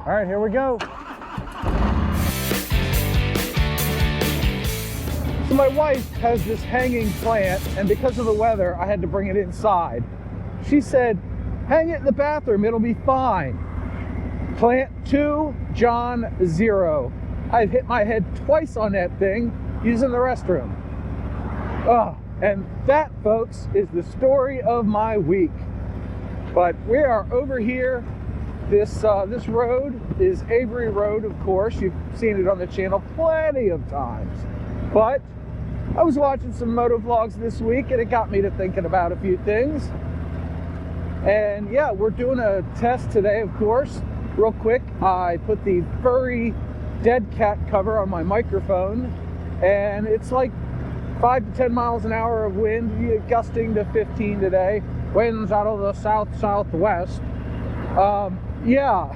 All right, here we go. So my wife has this hanging plant, and because of the weather, I had to bring it inside. She said, hang it in the bathroom, it'll be fine. Plant 2, John 0. I've hit my head twice on that thing using the restroom. Oh, and that, folks, is the story of my week. But we are over here. This road is Avery Road, of course. You've seen it on the channel plenty of times. But I was watching some motovlogs this week, and it got me to thinking about a few things. And yeah, we're doing a test today, of course. Real quick, I put the furry dead cat cover on my microphone, and it's like 5 to 10 miles an hour of wind, gusting to 15 today. Winds out of the south-southwest. Yeah,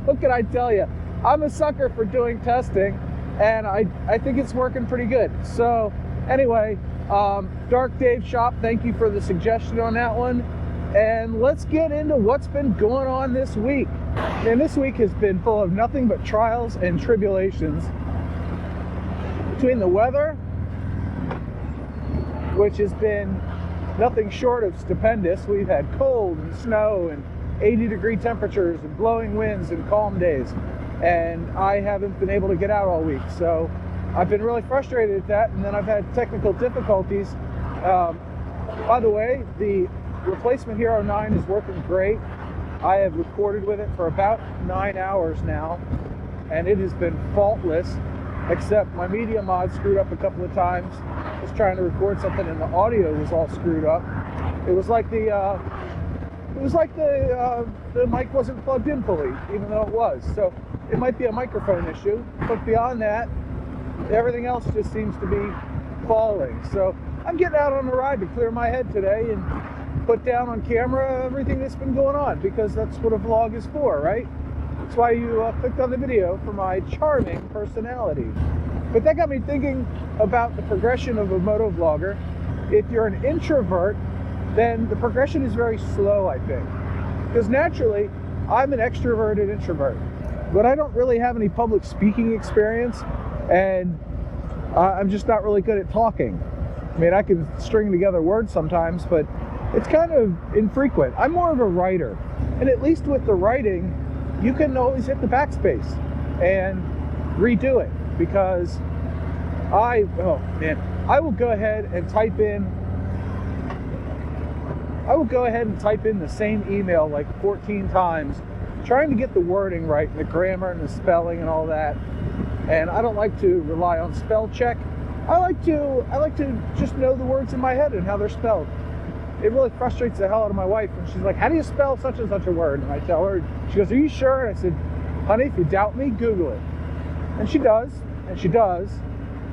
what can I tell you? I'm a sucker for doing testing, and I think it's working pretty good. So anyway, Dark Dave Shop, thank you for the suggestion on that one. And let's get into what's been going on this week. And this week has been full of nothing but trials and tribulations. Between the weather, which has been nothing short of stupendous. We've had cold and snow and 80-degree temperatures and blowing winds and calm days. And I haven't been able to get out all week. So I've been really frustrated at that. And then I've had technical difficulties. By the way, the replacement Hero 9 is working great. I have recorded with it for about 9 hours now, and it has been faultless, except my media mod screwed up a couple of times. I was trying to record something and the audio was all screwed up. It was like the mic wasn't plugged in fully, even though it was. So it might be a microphone issue, but beyond that, everything else just seems to be falling. So I'm getting out on a ride to clear my head today and put down on camera everything that's been going on, because that's what a vlog is for, right? That's why you clicked on the video, for my charming personality. But that got me thinking about the progression of a motovlogger. If you're an introvert, then the progression is very slow, I think. Because naturally, I'm an extroverted introvert, but I don't really have any public speaking experience, and I'm just not really good at talking. I mean, I can string together words sometimes, but it's kind of infrequent. I'm more of a writer, and at least with the writing, you can always hit the backspace and redo it, because I will go ahead and type in the same email like 14 times, trying to get the wording right, and the grammar and the spelling and all that. And I don't like to rely on spell check. I like to just know the words in my head and how they're spelled. It really frustrates the hell out of my wife when she's like, how do you spell such and such a word? And I tell her, she goes, are you sure? And I said, honey, if you doubt me, Google it. And she does,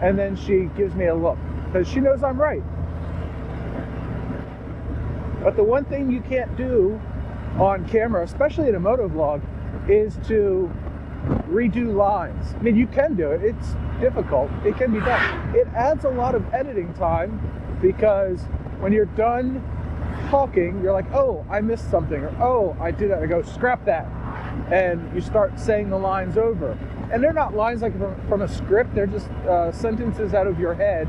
and then she gives me a look, because she knows I'm right. But the one thing you can't do on camera, especially in a motovlog, is to redo lines. I mean, you can do it. It's difficult. It can be done. It adds a lot of editing time, because when you're done talking, you're like, oh, I missed something, or oh, I did that. I go, scrap that. And you start saying the lines over. And they're not lines like from a script. They're just sentences out of your head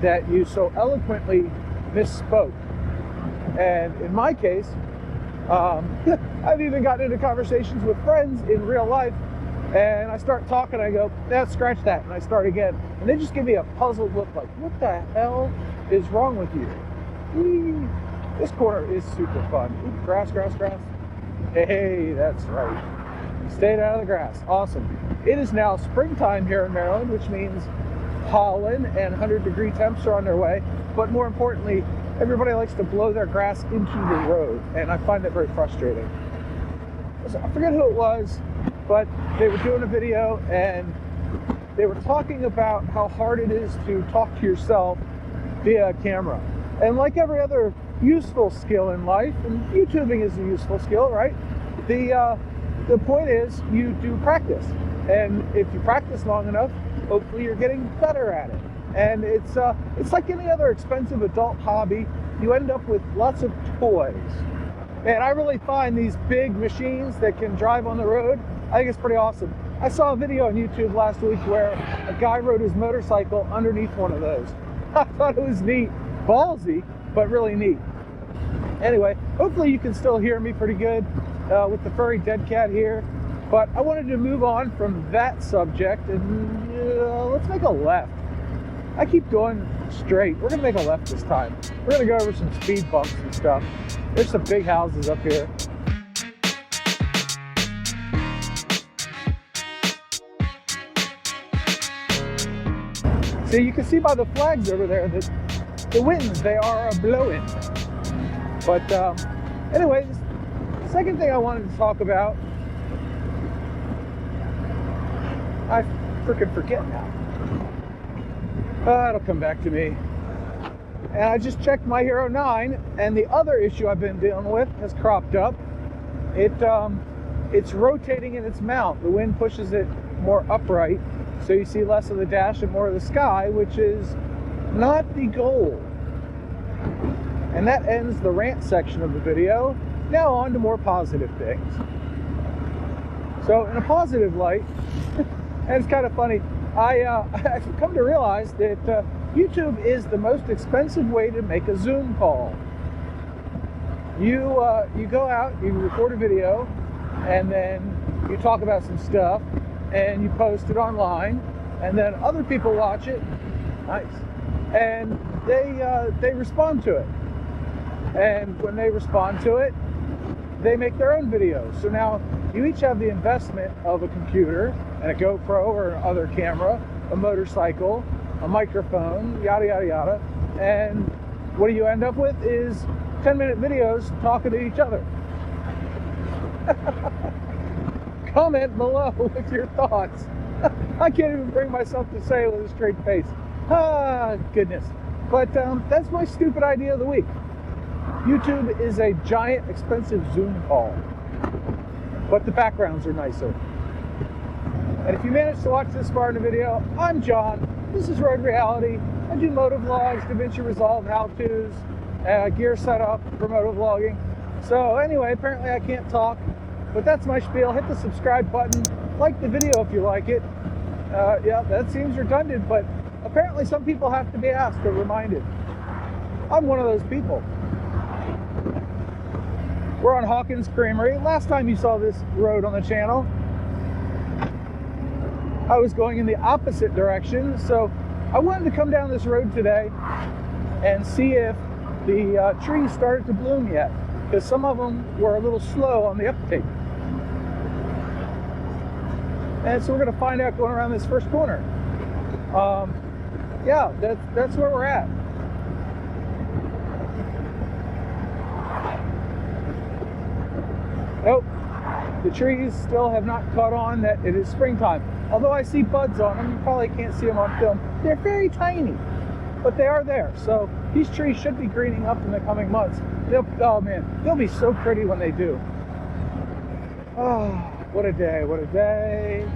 that you so eloquently misspoke. And in my case, I've even gotten into conversations with friends in real life, and I start talking, I go, scratch that, and I start again. And they just give me a puzzled look like, what the hell is wrong with you? Whee! This corner is super fun. Ooh, grass. Hey, that's right. Stayed out of the grass. Awesome. It is now springtime here in Maryland, which means pollen and 100-degree temps are on their way. But more importantly, everybody likes to blow their grass into the road, and I find that very frustrating. I forget who it was, but they were doing a video, and they were talking about how hard it is to talk to yourself via camera. And like every other useful skill in life, and YouTubing is a useful skill, right? The point is, you do practice. And if you practice long enough, hopefully you're getting better at it. And it's like any other expensive adult hobby. You end up with lots of toys. Man, I really find these big machines that can drive on the road, I think it's pretty awesome. I saw a video on YouTube last week where a guy rode his motorcycle underneath one of those. I thought it was neat. Ballsy, but really neat. Anyway, hopefully you can still hear me pretty good with the furry dead cat here. But I wanted to move on from that subject and let's make a left. I keep going straight. We're gonna make a left this time. We're gonna go over some speed bumps and stuff. There's some big houses up here. So you can see by the flags over there that the winds, they are blowing. But anyway, the second thing I wanted to talk about, I freaking forget now. It'll come back to me. And I just checked my Hero 9, and the other issue I've been dealing with has cropped up. It's rotating in its mount. The wind pushes it more upright, so you see less of the dash and more of the sky, which is not the goal. And that ends the rant section of the video. Now on to more positive things. So in a positive light, and it's kind of funny, I've come to realize that YouTube is the most expensive way to make a Zoom call. You go out, you record a video, and then you talk about some stuff, and you post it online, and then other people watch it, nice, and they respond to it. And when they respond to it, they make their own videos. So now you each have the investment of a computer and a GoPro or another camera, a motorcycle, a microphone, yada, yada, yada. And what do you end up with is 10-minute videos talking to each other. Comment below with your thoughts. I can't even bring myself to say it with a straight face. Ah, goodness. But that's my stupid idea of the week. YouTube is a giant, expensive Zoom call, but the backgrounds are nicer. And if you managed to watch this far in the video, I'm John. This is Road Reality. I do motovlogs, DaVinci Resolve how-tos, gear setup for motovlogging. So anyway, apparently I can't talk, but that's my spiel. Hit the subscribe button, like the video if you like it. Yeah, that seems redundant, but apparently some people have to be asked or reminded. I'm one of those people. We're on Hawkins Creamery. Last time you saw this road on the channel, I was going in the opposite direction, so I wanted to come down this road today and see if the trees started to bloom yet, because some of them were a little slow on the uptake. And so we're going to find out going around this first corner. Yeah, that's where we're at. Nope, the trees still have not caught on that it is springtime. Although I see buds on them, you probably can't see them on film. They're very tiny, but they are there. So these trees should be greening up in the coming months. Oh man, they'll be so pretty when they do. Oh, what a day, what a day.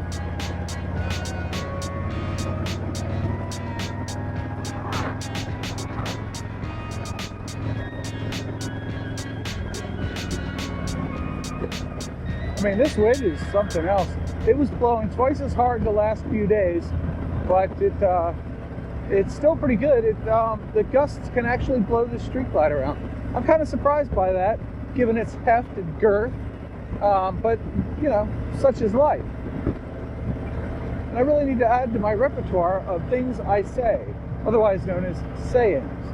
I mean, this wind is something else. It was blowing twice as hard the last few days, but it's still pretty good. The gusts can actually blow the street light around. I'm kind of surprised by that, given its heft and girth, but, you know, such is life. And I really need to add to my repertoire of things I say, otherwise known as sayings.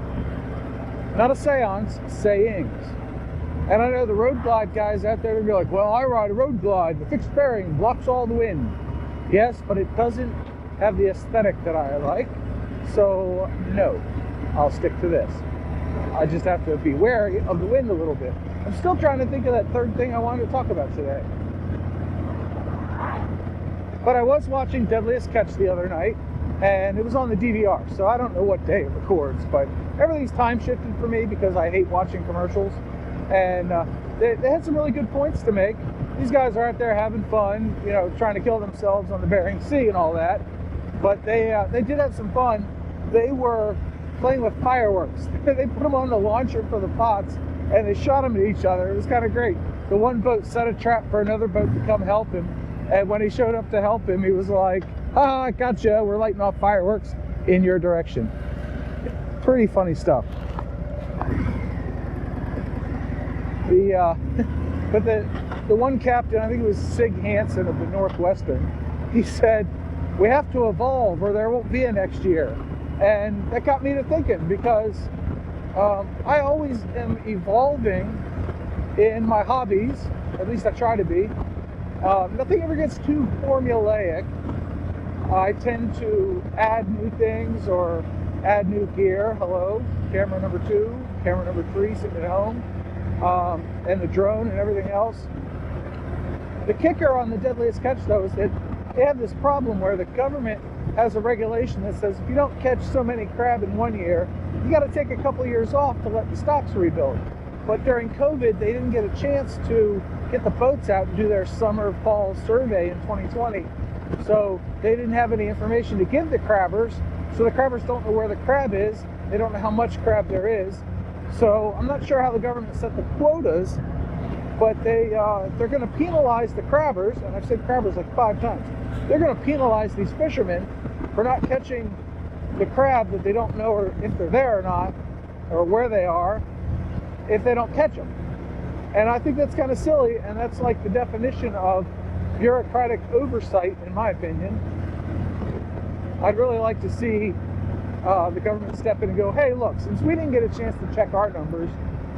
Not a seance, sayings. And I know the road glide guys out there, they'll be like, well, I ride a road glide. The fixed bearing blocks all the wind. Yes, but it doesn't have the aesthetic that I like. So, no, I'll stick to this. I just have to be wary of the wind a little bit. I'm still trying to think of that third thing I wanted to talk about today. But I was watching Deadliest Catch the other night, and it was on the DVR, so I don't know what day it records, but everything's time shifted for me because I hate watching commercials. And they had some really good points to make. These guys are out there having fun, you know, trying to kill themselves on the Bering Sea and all that. But they did have some fun. They were playing with fireworks. They put them on the launcher for the pots, and they shot them at each other. It was kind of great. The one boat set a trap for another boat to come help him, and when he showed up to help him, he was like, "Ah, gotcha, we're lighting off fireworks in your direction." Pretty funny stuff. But the one captain, I think it was Sig Hansen of the Northwestern, he said, "We have to evolve or there won't be a next year." And that got me to thinking, because I always am evolving in my hobbies, at least I try to be. Nothing ever gets too formulaic. I tend to add new things or add new gear. Hello, camera number 2, camera number 3 sitting at home, and the drone and everything else. The kicker on the Deadliest Catch, though, is that they have this problem where the government has a regulation that says if you don't catch so many crab in 1 year, you got to take a couple years off to let the stocks rebuild. But during COVID, they didn't get a chance to get the boats out and do their summer-fall survey in 2020. So they didn't have any information to give the crabbers. So the crabbers don't know where the crab is. They don't know how much crab there is. So I'm not sure how the government set the quotas, but they're going to penalize the crabbers, and I've said crabbers like 5 times. They're going to penalize these fishermen for not catching the crab that they don't know or if they're there or not, or where they are, if they don't catch them. And I think that's kind of silly, and that's like the definition of bureaucratic oversight, in my opinion. I'd really like to see the government step in and go, "Hey, look, since we didn't get a chance to check our numbers,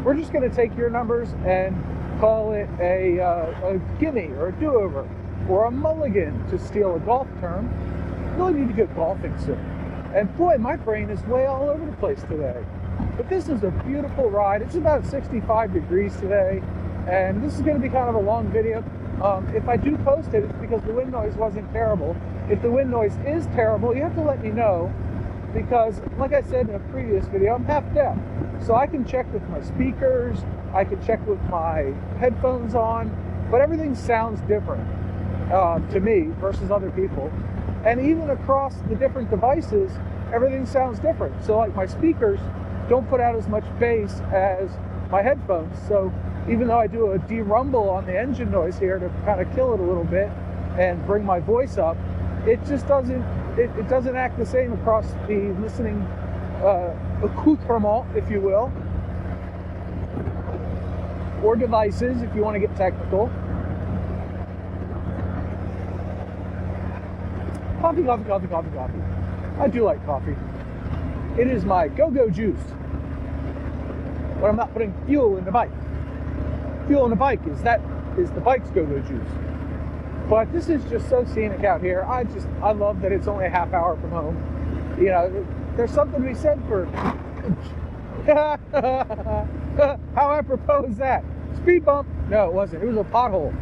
we're just going to take your numbers and call it a gimme or a do-over or a mulligan," to steal a golf term. Really need to get golfing soon. And boy, my brain is way all over the place today. But this is a beautiful ride. It's about 65 degrees today, and this is going to be kind of a long video. If I do post it, it's because the wind noise wasn't terrible. If the wind noise is terrible, you have to let me know, because like I said in a previous video, I'm half deaf. So I can check with my speakers, I can check with my headphones on, but everything sounds different to me versus other people. And even across the different devices, everything sounds different. So like my speakers don't put out as much bass as my headphones. So even though I do a de-rumble on the engine noise here to kind of kill it a little bit and bring my voice up, it just doesn't, it doesn't act the same across the listening accoutrement, if you will, or devices, if you want to get technical. Coffee, coffee, coffee, coffee, coffee. I do like coffee. It is my go-go juice when I'm not putting fuel in the bike. Fuel in the bike is the bike's go-go juice. But this is just so scenic out here. I love that it's only a half hour from home. You know, there's something to be said for how I propose that. Speed bump? No, it wasn't. It was a pothole.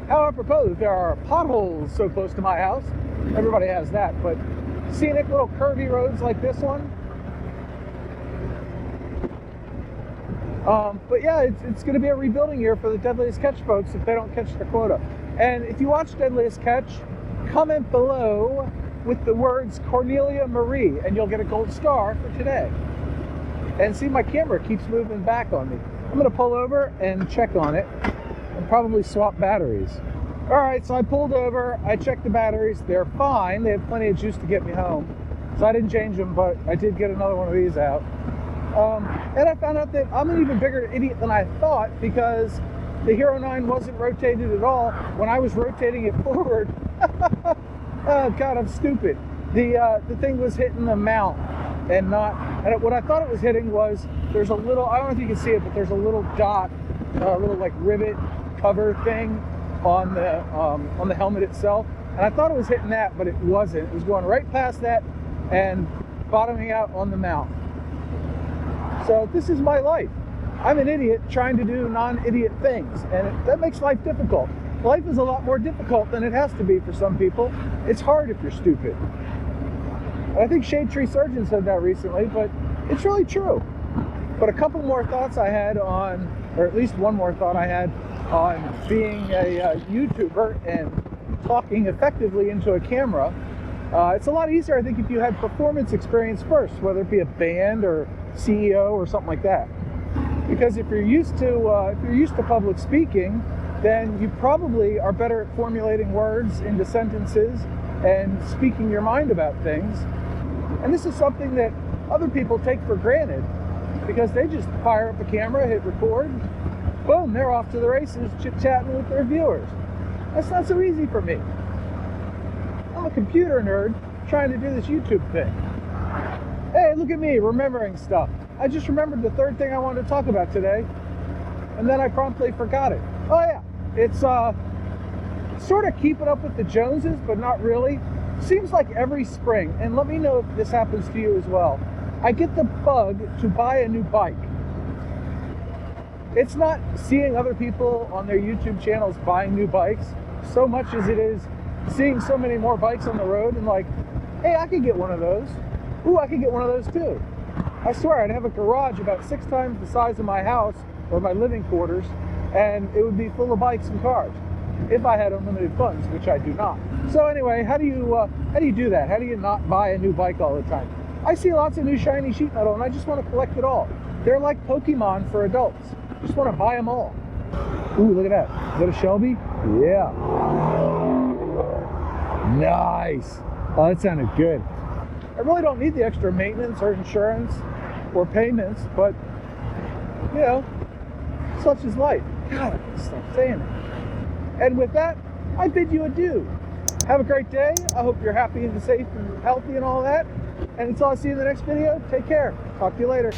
How I propose there are potholes so close to my house. Everybody has that, but scenic little curvy roads like this one. But yeah, it's going to be a rebuilding year for the Deadliest Catch folks if they don't catch their quota. And if you watch Deadliest Catch, comment below with the words Cornelia Marie, and you'll get a gold star for today. And see, my camera keeps moving back on me. I'm going to pull over and check on it and probably swap batteries. All right, so I pulled over, I checked the batteries, they're fine. They have plenty of juice to get me home. So I didn't change them, but I did get another one of these out. And I found out that I'm an even bigger idiot than I thought, because the Hero 9 wasn't rotated at all when I was rotating it forward. Oh God, I'm stupid. The thing was hitting the mount and not, and what I thought it was hitting was, there's a little, I don't know if you can see it, but there's a little dot, a little like rivet cover thing on the helmet itself. And I thought it was hitting that, but it wasn't. It was going right past that and bottoming out on the mount. So this is my life. I'm an idiot trying to do non-idiot things, and that makes life difficult. Life is a lot more difficult than it has to be for some people. It's hard if you're stupid. And I think Shade Tree Surgeon said that recently, but it's really true. But a couple more thoughts I had on, or at least one more thought I had on being a YouTuber and talking effectively into a camera. It's a lot easier, I think, if you had performance experience first, whether it be a band or CEO or something like that. Because if you're used to public speaking, then you probably are better at formulating words into sentences and speaking your mind about things. And this is something that other people take for granted because they just fire up a camera, hit record, boom, they're off to the races, chit-chatting with their viewers. That's not so easy for me. I'm a computer nerd trying to do this YouTube thing. Hey, look at me remembering stuff. I just remembered the third thing I wanted to talk about today, and then I promptly forgot it. Oh yeah, it's sort of keeping up with the Joneses, but not really. Seems like every spring, and let me know if this happens to you as well, I get the bug to buy a new bike. It's not seeing other people on their YouTube channels buying new bikes so much as it is seeing so many more bikes on the road and like, hey, I could get one of those. Ooh, I could get one of those too. I swear, I'd have a garage about 6 times the size of my house or my living quarters, and it would be full of bikes and cars if I had unlimited funds, which I do not. So anyway, how do you do that? How do you not buy a new bike all the time? I see lots of new shiny sheet metal, and I just want to collect it all. They're like Pokemon for adults. Just want to buy them all. Ooh, look at that. Is that a Shelby? Yeah. Nice. Oh, that sounded good. I really don't need the extra maintenance or insurance or payments, but, you know, such is life. God, I can't stop saying it. And with that, I bid you adieu. Have a great day. I hope you're happy and safe and healthy and all that. And until I see you in the next video, take care. Talk to you later.